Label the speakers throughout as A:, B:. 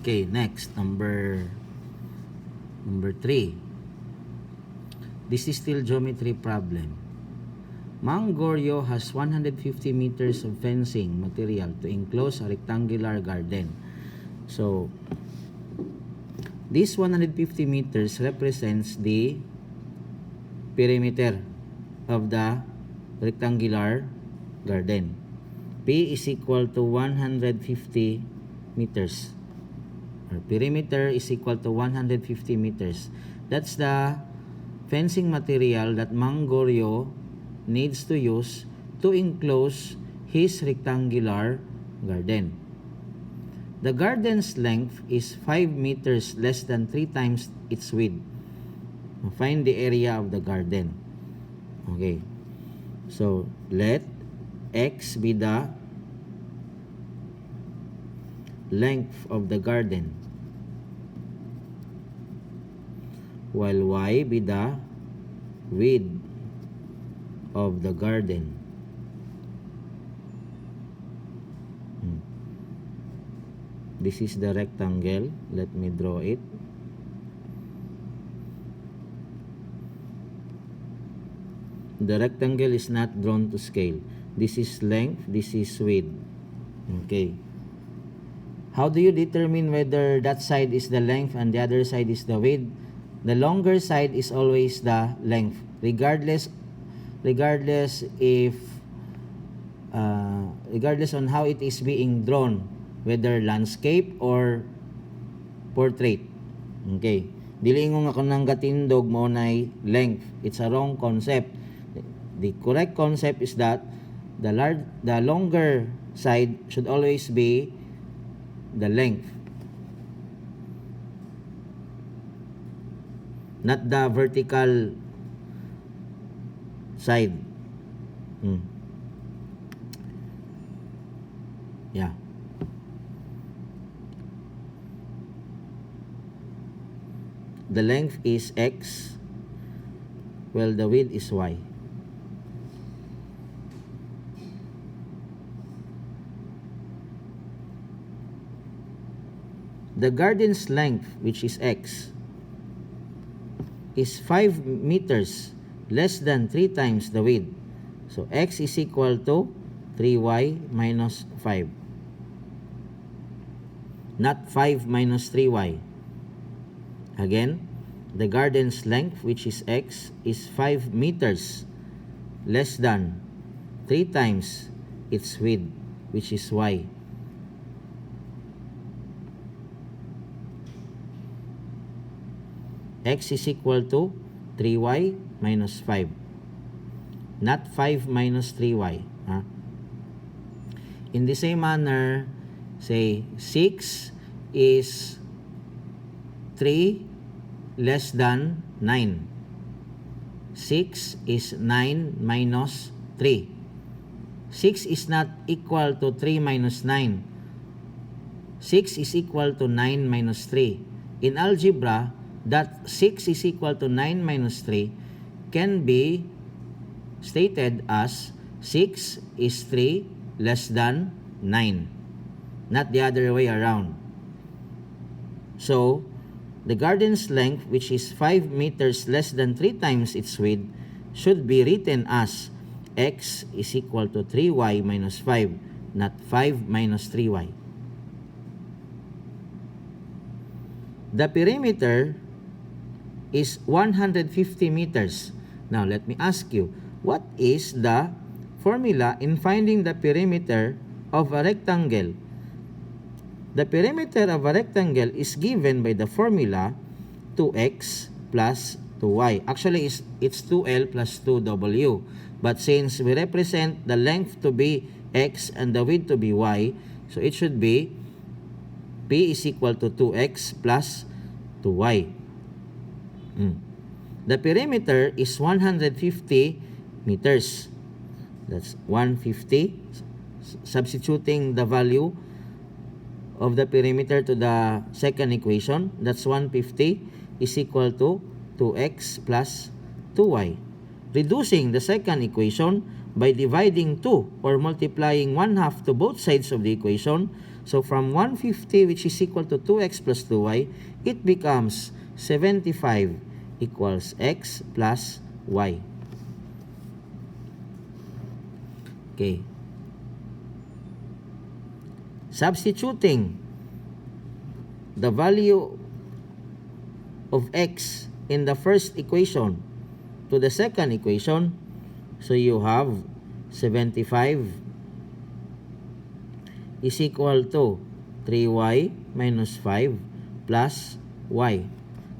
A: Okay, next, number 3. This is still geometry problem. Mang Goryo has 150 meters of fencing material to enclose a rectangular garden. So, this 150 meters represents the perimeter of the rectangular garden. P is equal to 150 meters. Or perimeter is equal to 150 meters. That's the fencing material that Mang Goryo needs to use to enclose his rectangular garden. The garden's length is 5 meters less than 3 times its width. Find the area of the garden. Okay. So, let X be the length of the garden, while Y be the width of the garden. This is the rectangle. Let me draw it. The rectangle is not drawn to scale. This is length, this is width. Okay. How do you determine whether that side is the length and the other side is the width? The longer side is always the length, regardless on how it is being drawn, whether landscape or portrait. Okay. Dili ingong ako nang gatindog mo nay length. It's a wrong concept. The correct concept is that the longer side should always be the length, not the vertical side. Yeah. The length is X, while the width is Y. The garden's length, which is X, is 5 meters less than 3 times the width. So, X is equal to 3Y minus 5. Not 5 minus 3Y. Again, the garden's length, which is X, is 5 meters less than 3 times its width, which is Y. X is equal to 3Y minus 5. Not 5 minus 3Y. In the same manner, say 6 is 3 less than 9. 6 is 9 minus 3. 6 is not equal to 3 minus 9. 6 is equal to 9 minus 3. In algebra, that 6 is equal to 9 minus 3 can be stated as 6 is 3 less than 9, not the other way around. So, the garden's length, which is 5 meters less than 3 times its width, should be written as X is equal to 3Y minus 5, not 5 minus 3Y. The perimeter is 150 meters. Now, let me ask you, what is the formula in finding the perimeter of a rectangle? The perimeter of a rectangle is given by the formula 2x plus 2y. Actually, it's 2L plus 2W. But since we represent the length to be x and the width to be y, so it should be P is equal to 2x plus 2y. The perimeter is 150 meters. That's 150. Substituting the value of the perimeter to the second equation, that's 150 is equal to 2x plus 2y. Reducing the second equation by dividing 2 or multiplying 1/2 to both sides of the equation, So from 150, which is equal to 2x plus 2y, it becomes 75 equals x plus y. Okay. Substituting the value of x in the first equation to the second equation, so you have 75 is equal to 3y minus 5 plus y.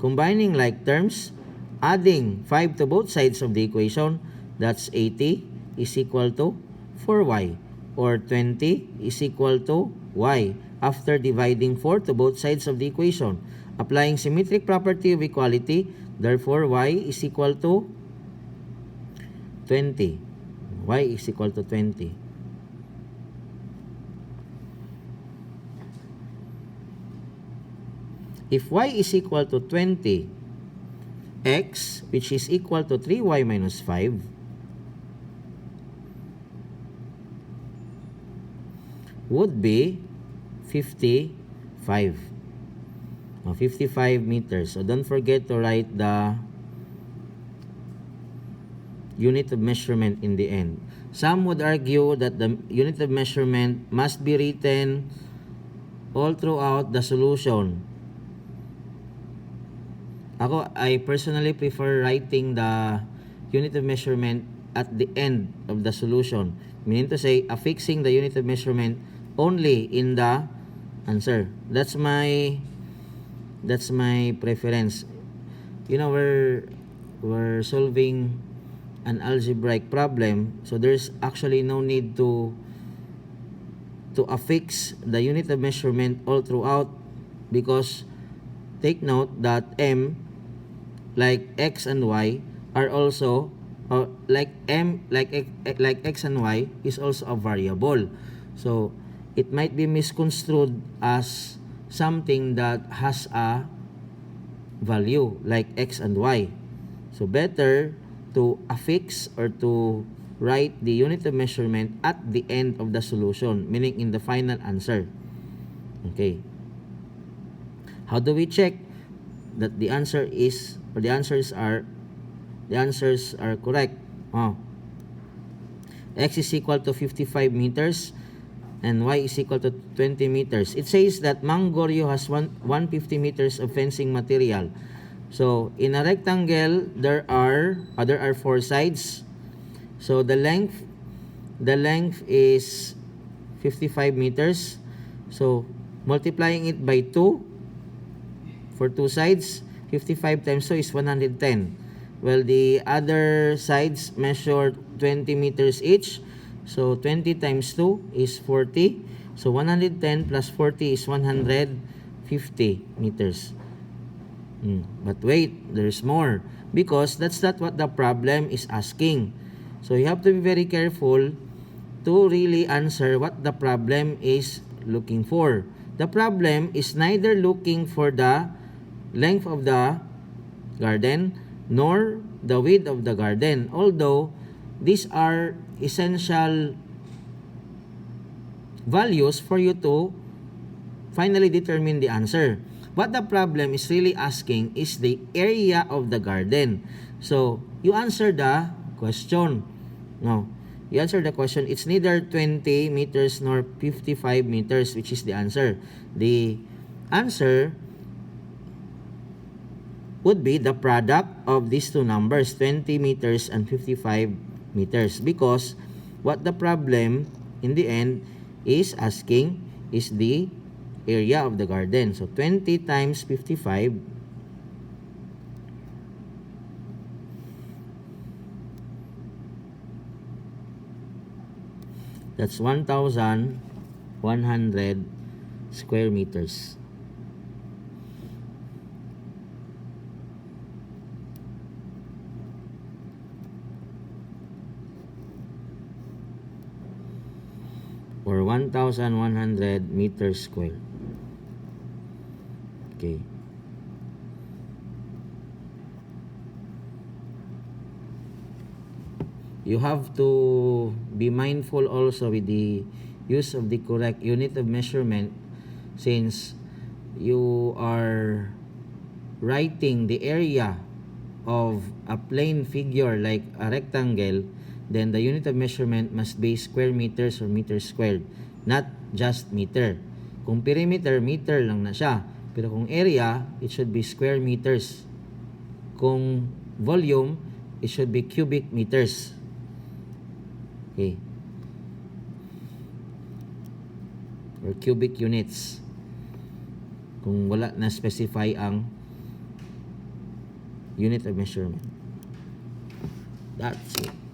A: Combining like terms, adding 5 to both sides of the equation, that's 80 is equal to 4y, or 20 is equal to y after dividing 4 to both sides of the equation. Applying symmetric property of equality, therefore y is equal to 20. Y is equal to 20. If y is equal to 20, x, which is equal to 3y minus 5, would be 55. 55 meters. So don't forget to write the unit of measurement in the end. Some would argue that the unit of measurement must be written all throughout the solution. I personally prefer writing the unit of measurement at the end of the solution. Meaning to say, affixing the unit of measurement only in the answer. That's my preference. You know, we're solving an algebraic problem, so there's actually no need to affix the unit of measurement all throughout, because take note that m, like x and y, are also like x and y is also a variable. So it might be misconstrued as something that has a value like x and y. So better to affix or to write the unit of measurement at the end of the solution, meaning in the final answer. Okay. How do we check that the answer is, or the answers are correct? X is equal to 55 meters and y is equal to 20 meters. It says that Mangorio has 150 meters of fencing material. So in a rectangle, there are 4 sides. So the length is 55 meters. So multiplying it by 2 for 2 sides, 55 times 2 is 110. Well, the other sides measure 20 meters each. So 20 times 2 is 40. So 110 plus 40 is 150 meters. But wait, there's more, because that's not what the problem is asking. So you have to be very careful to really answer what the problem is looking for. The problem is neither looking for the length of the garden nor the width of the garden, although these are essential values for you to finally determine the answer. What the problem is really asking is the area of the garden. So you answer the question. No, you answer the question. It's neither 20 meters nor 55 meters, which is the answer. The answer would be the product of these two numbers, 20 meters and 55 meters, because what the problem in the end is asking is the area of the garden. So 20 times 55 that's 1,100 square meters. Or 1,100 meters square. Okay. You have to be mindful also with the use of the correct unit of measurement, since you are writing the area of a plane figure like a rectangle, then the unit of measurement must be square meters or meters squared, not just meter. Kung perimeter, meter lang na siya. Pero kung area, it should be square meters. Kung volume, it should be cubic meters. Okay. Or cubic units. Kung wala na specify ang unit of measurement. That's it.